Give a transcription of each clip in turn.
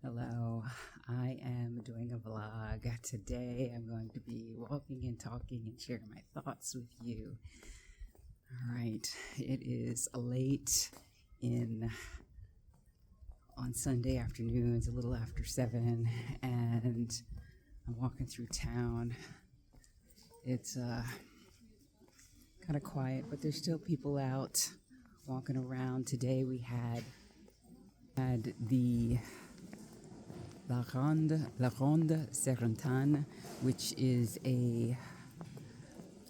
Hello, I am doing a vlog. Today I'm going to be walking and talking and sharing my thoughts with you. All right, it is late on Sunday afternoon. It's a little after 7 and I'm walking through town. It's kind of quiet, but there's still people out walking around. Today we had the Ronde Céretane, which is a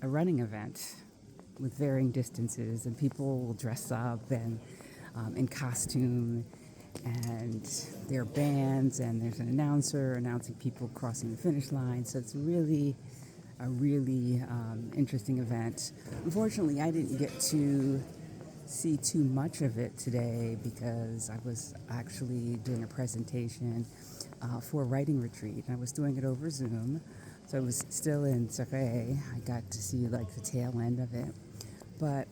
running event with varying distances, and people will dress up and in costume, and there are bands, and there's an announcer announcing people crossing the finish line. So it's really a really interesting event. Unfortunately, I didn't get to see too much of it today because I was actually doing a presentation for a writing retreat. I was doing it over Zoom, so I was still in Céretane. I got to see like the tail end of it, but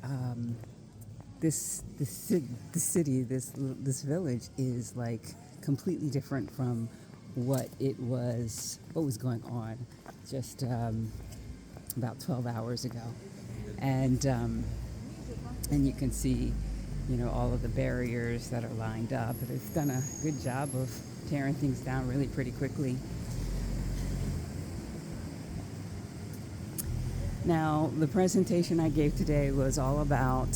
the city, this village is like completely different from what was going on just about 12 hours ago, and you can see, all of the barriers that are lined up. They've done a good job of tearing things down really pretty quickly. Now, the presentation I gave today was all about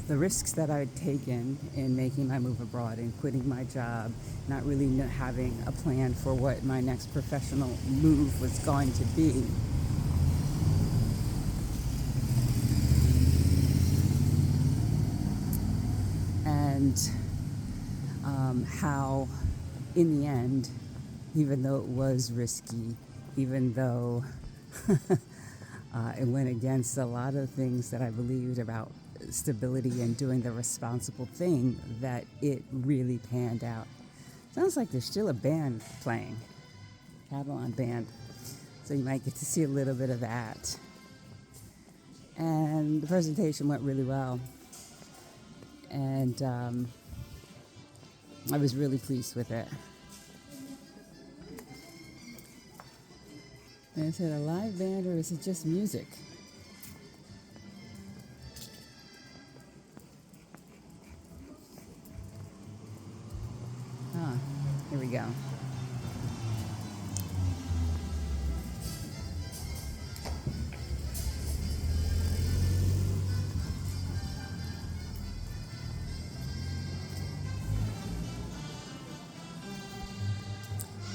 the risks that I'd taken in making my move abroad and quitting my job, not really having a plan for what my next professional move was going to be. And how, in the end, even though it was risky, even though it went against a lot of things that I believed about stability and doing the responsible thing, that it really panned out. Sounds like there's still a band playing, Catalan band. So you might get to see a little bit of that. And the presentation went really well. And I was really pleased with it. And is it a live band or is it just music? Here we go.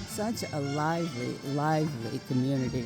Such a lively community.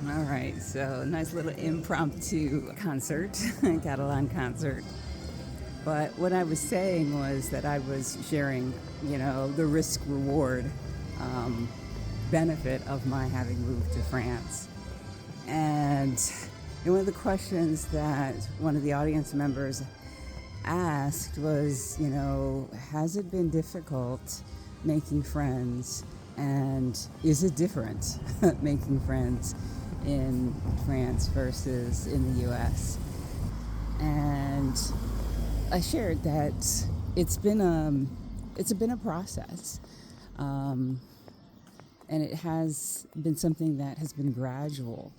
All right, so nice little impromptu concert, Catalan concert. But what I was saying was that I was sharing, the risk reward um, benefit of my having moved to France. And one of the questions that one of the audience members asked was, has it been difficult making friends? And is it different making friends in France versus in the US? And I shared that it's been a process, and it has been something that has been gradual.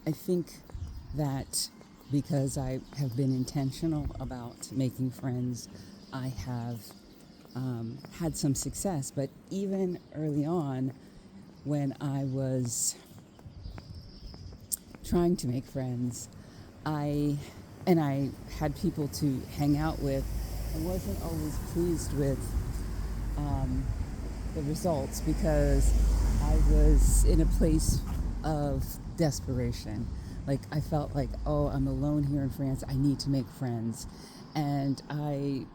I think that because I have been intentional about making friends, I have had some success. But even early on, when I was trying to make friends, I had people to hang out with. I wasn't always pleased with the results because I was in a place of desperation. Like I felt like, oh, I'm alone here in France. I need to make friends. And I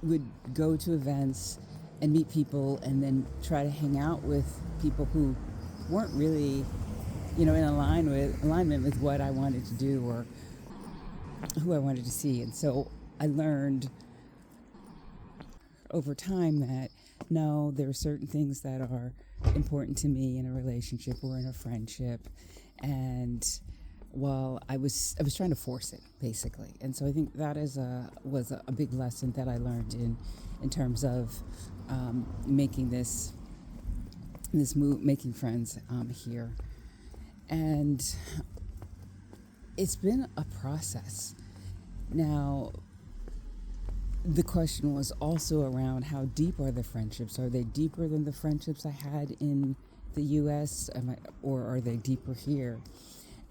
would go to events and meet people and then try to hang out with people who weren't really, in alignment with what I wanted to do or who I wanted to see. And so I learned over time that no, there are certain things that are important to me in a relationship or in a friendship. And I was trying to force it basically. And so I think that was a big lesson that I learned in terms of making this move, making friends here. And it's been a process. Now, the question was also around how deep are the friendships? Are they deeper than the friendships I had in the U.S. or are they deeper here?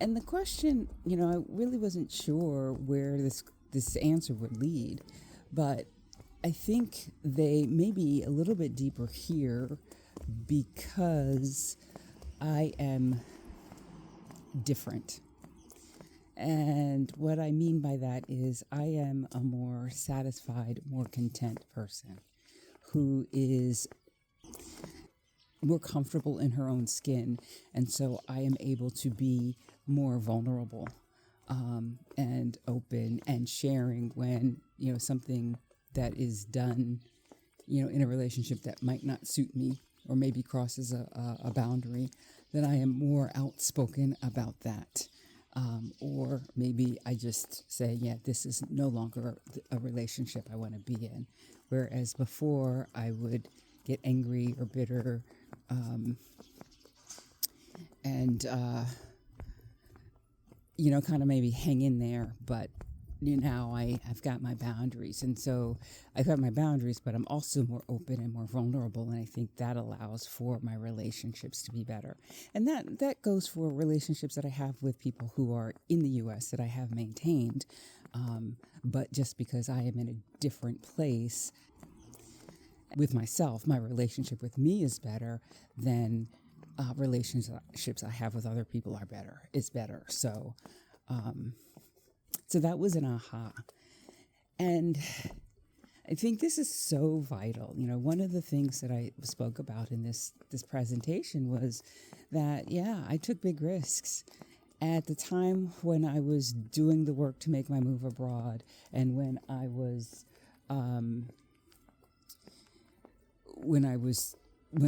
And the question, I really wasn't sure where this answer would lead, but I think they may be a little bit deeper here because I am different. And what I mean by that is I am a more satisfied, more content person who is more comfortable in her own skin. And so I am able to be more vulnerable and open and sharing when, something that is done, in a relationship that might not suit me or maybe crosses a boundary, that I am more outspoken about that. Or maybe I just say, yeah, this is no longer a relationship I want to be in. Whereas before I would get angry or bitter and kind of maybe hang in there. But now I've got my boundaries. And so I've got my boundaries, but I'm also more open and more vulnerable. And I think that allows for my relationships to be better. And that goes for relationships that I have with people who are in the U.S. that I have maintained. But just because I am in a different place with myself, my relationship with me is better than relationships I have with other people is better. So that was an aha. And I think this is so vital. One of the things that I spoke about in this presentation was that, I took big risks. At the time when I was doing the work to make my move abroad and when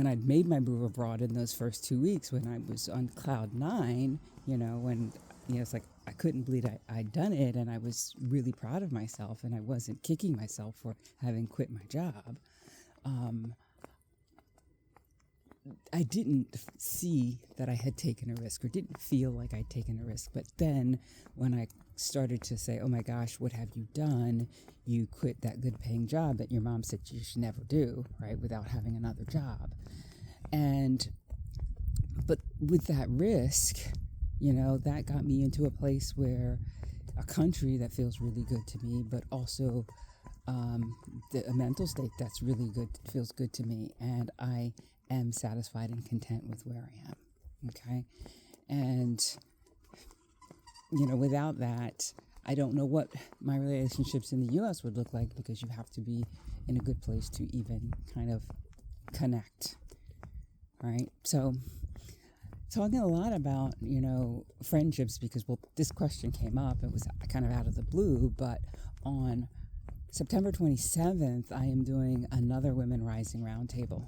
I'd made my move abroad in those first 2 weeks, when I was on cloud 9, when it's like I couldn't believe I'd done it, and I was really proud of myself, and I wasn't kicking myself for having quit my job. I didn't see that I had taken a risk or didn't feel like I'd taken a risk. But then when I started to say, oh my gosh, what have you done? You quit that good paying job that your mom said you should never do, right? Without having another job. But with that risk, that got me into a place where a country that feels really good to me, but also a mental state that's really good, feels good to me. And I am satisfied and content with where I am. Okay. And, you know, without that, I don't know what my relationships in the U.S. would look like, because you have to be in a good place to even kind of connect, right? So talking a lot about, you know, friendships, because, well, this question came up. It was kind of out of the blue, but on September 27th, I am doing another Women Rising Roundtable.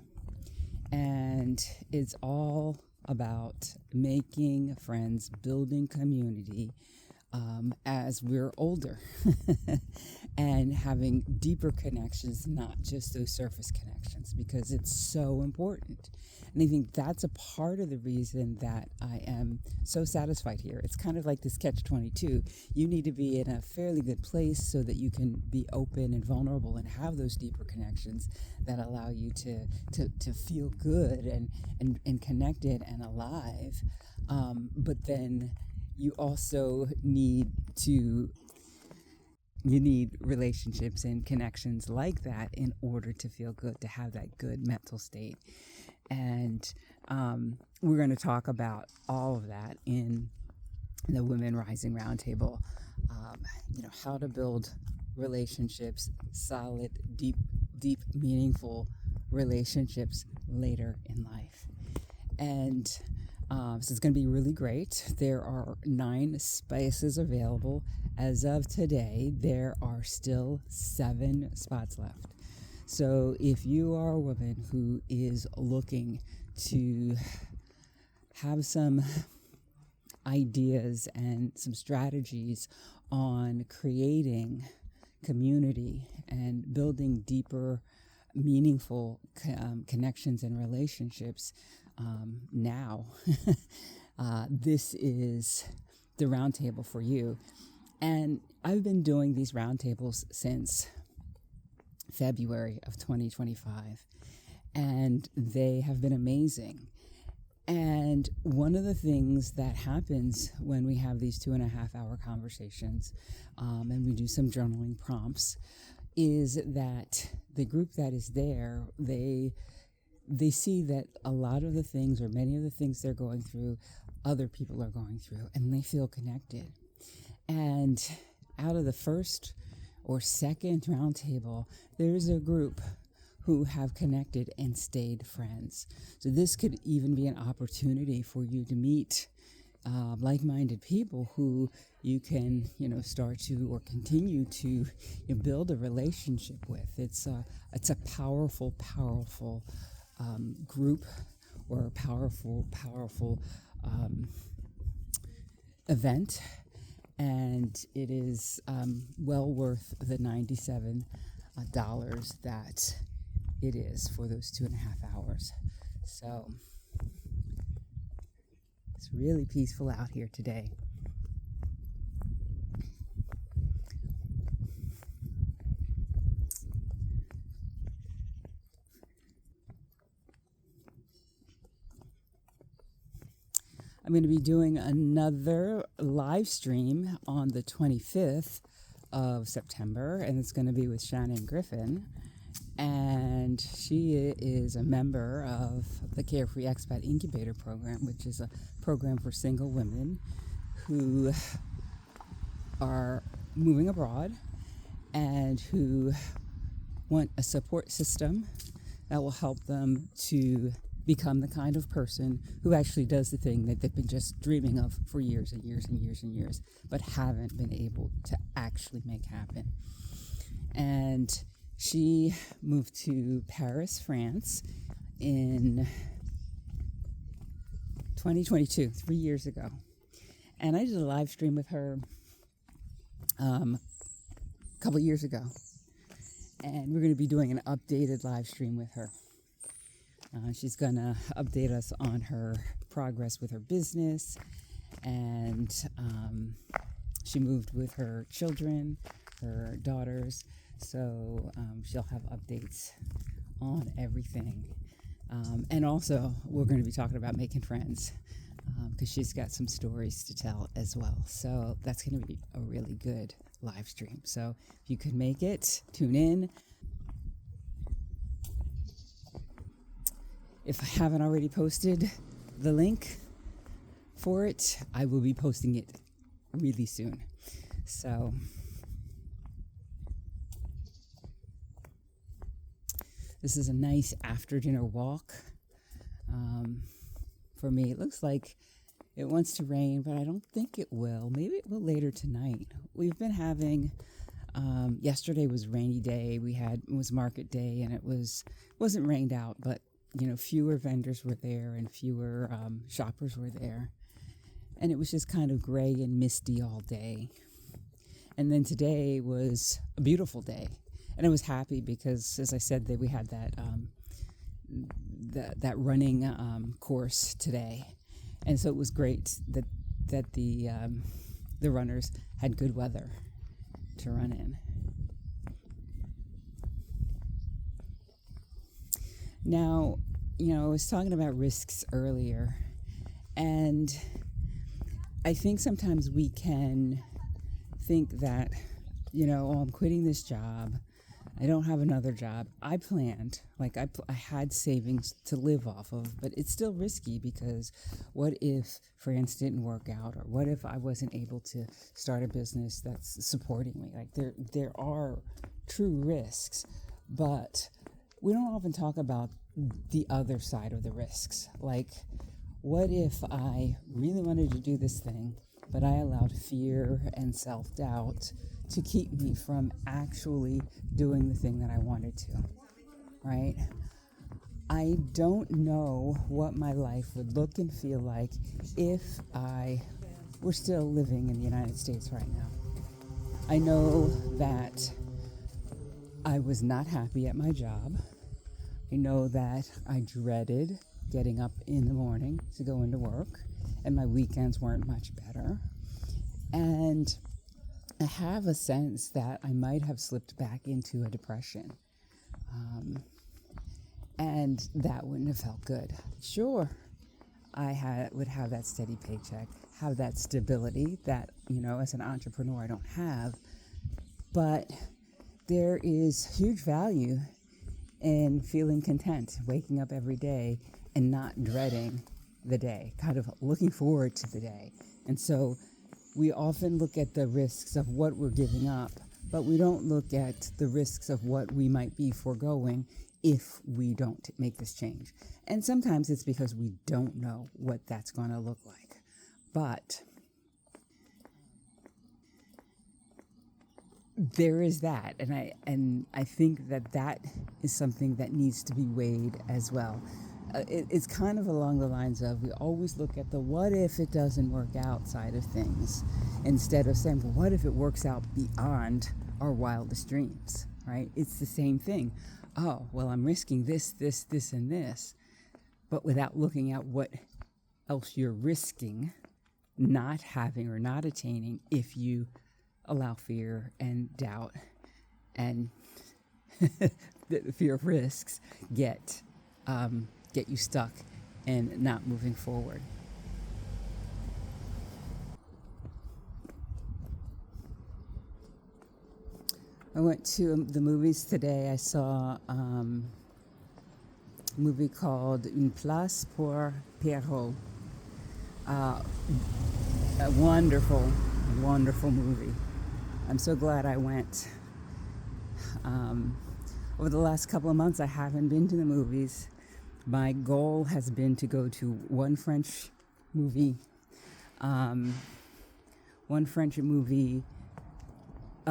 And it's all about making friends, building community as we're older and having deeper connections, not just those surface connections, because it's so important. And I think that's a part of the reason that I am so satisfied here. It's kind of like this catch-22. You need to be in a fairly good place so that you can be open and vulnerable and have those deeper connections that allow you to feel good and connected and alive. But then you also need relationships and connections like that in order to feel good, to have that good mental state. And we're going to talk about all of that in the Women Rising Roundtable. You know, how to build relationships, solid, deep, meaningful relationships later in life. And so it's going to be really great. There are 9 spaces available. As of today, there are still 7 spots left. So if you are a woman who is looking to have some ideas and some strategies on creating community and building deeper, meaningful connections and relationships, now, this is the roundtable for you. And I've been doing these roundtables since February of 2025, and they have been amazing. And one of the things that happens when we have these 2.5-hour conversations, and we do some journaling prompts, is that the group that is there, they see that a lot of the things, or many of the things they're going through, other people are going through, and they feel connected. And out of the first or second roundtable, there's a group who have connected and stayed friends. So this could even be an opportunity for you to meet like-minded people who you can, you know, start to or continue to build a relationship with. It's a powerful group, or a powerful event, and it is well worth the $97 that it is for those 2.5 hours. So it's really peaceful out here today. I'm going to be doing another live stream on the 25th of September, and it's going to be with Shannon Griffin. And she is a member of the Carefree Expat Incubator Program, which is a program for single women who are moving abroad and who want a support system that will help them to become the kind of person who actually does the thing that they've been just dreaming of for years and years and years and years, but haven't been able to actually make happen. And she moved to Paris, France in 2022, 3 years ago. And I did a live stream with her a couple years ago. And we're going to be doing an updated live stream with her. She's going to update us on her progress with her business, and she moved with her children, her daughters, so she'll have updates on everything. And also, we're going to be talking about making friends, because she's got some stories to tell as well. So that's going to be a really good live stream. So if you could make it, tune in. If I haven't already posted the link for it. I will be posting it really soon. So this is a nice after dinner walk. For me, it looks like it wants to rain, but I don't think it will. Maybe it will later tonight. We've been having, yesterday was a rainy day. It was market day, and wasn't rained out, but fewer vendors were there and fewer shoppers were there. And it was just kind of gray and misty all day. And then today was a beautiful day. And I was happy because, as I said, that we had that running course today. And so it was great that the runners had good weather to run in. Now, I was talking about risks earlier, and I think sometimes we can think that, I'm quitting this job. I don't have another job. I planned, I had savings to live off of, but it's still risky because what if France didn't work out, or what if I wasn't able to start a business that's supporting me? There are true risks, but we don't often talk about the other side of the risks. What if I really wanted to do this thing, but I allowed fear and self-doubt to keep me from actually doing the thing that I wanted to, right? I don't know what my life would look and feel like if I were still living in the United States right now. I know that I was not happy at my job. I know that I dreaded getting up in the morning to go into work, and my weekends weren't much better. And I have a sense that I might have slipped back into a depression. And that wouldn't have felt good. Sure, I would have that steady paycheck, have that stability that, as an entrepreneur I don't have. But there is huge value in feeling content, waking up every day and not dreading the day, kind of looking forward to the day. And so we often look at the risks of what we're giving up, but we don't look at the risks of what we might be foregoing if we don't make this change. And sometimes it's because we don't know what that's going to look like. But there is that, and I think that is something that needs to be weighed as well. It's kind of along the lines of, we always look at the what if it doesn't work out side of things, instead of saying, well, what if it works out beyond our wildest dreams, right? It's the same thing. Oh, well, I'm risking this, and this, but without looking at what else you're risking not having or not attaining if you allow fear and doubt and the fear of risks get you stuck and not moving forward. I went to the movies today. I saw a movie called Une place pour Pierrot. A wonderful, wonderful movie. I'm so glad I went. Over the last couple of months, I haven't been to the movies. My goal has been to go to one French movie a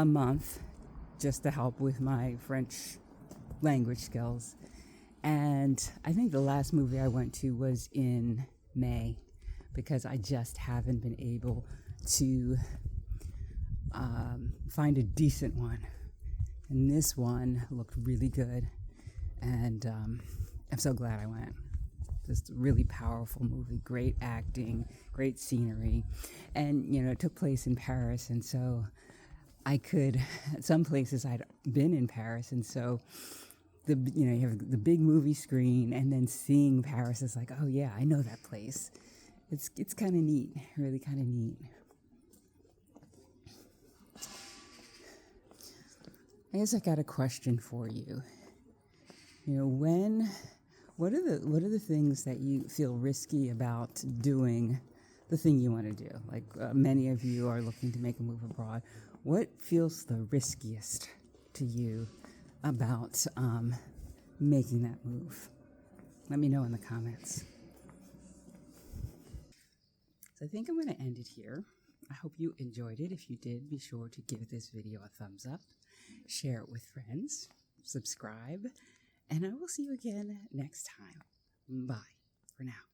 month, just to help with my French language skills. And I think the last movie I went to was in May, because I just haven't been able to find a decent one. And this one looked really good, and I'm so glad I went. Just a really powerful movie, great acting, great scenery, and it took place in Paris, and so some places I'd been in Paris, and so you have the big movie screen, and then seeing Paris is like, oh yeah, I know that place. It's kind of neat, really kind of neat. I guess I got a question for you. What are the things that you feel risky about doing the thing you want to do. Like many of you are looking to make a move abroad. What feels the riskiest to you about making that move? Let me know in the comments. So I think I'm going to end it here. I hope you enjoyed it. If you did, be sure to give this video a thumbs up, share it with friends, subscribe, and I will see you again next time. Bye for now.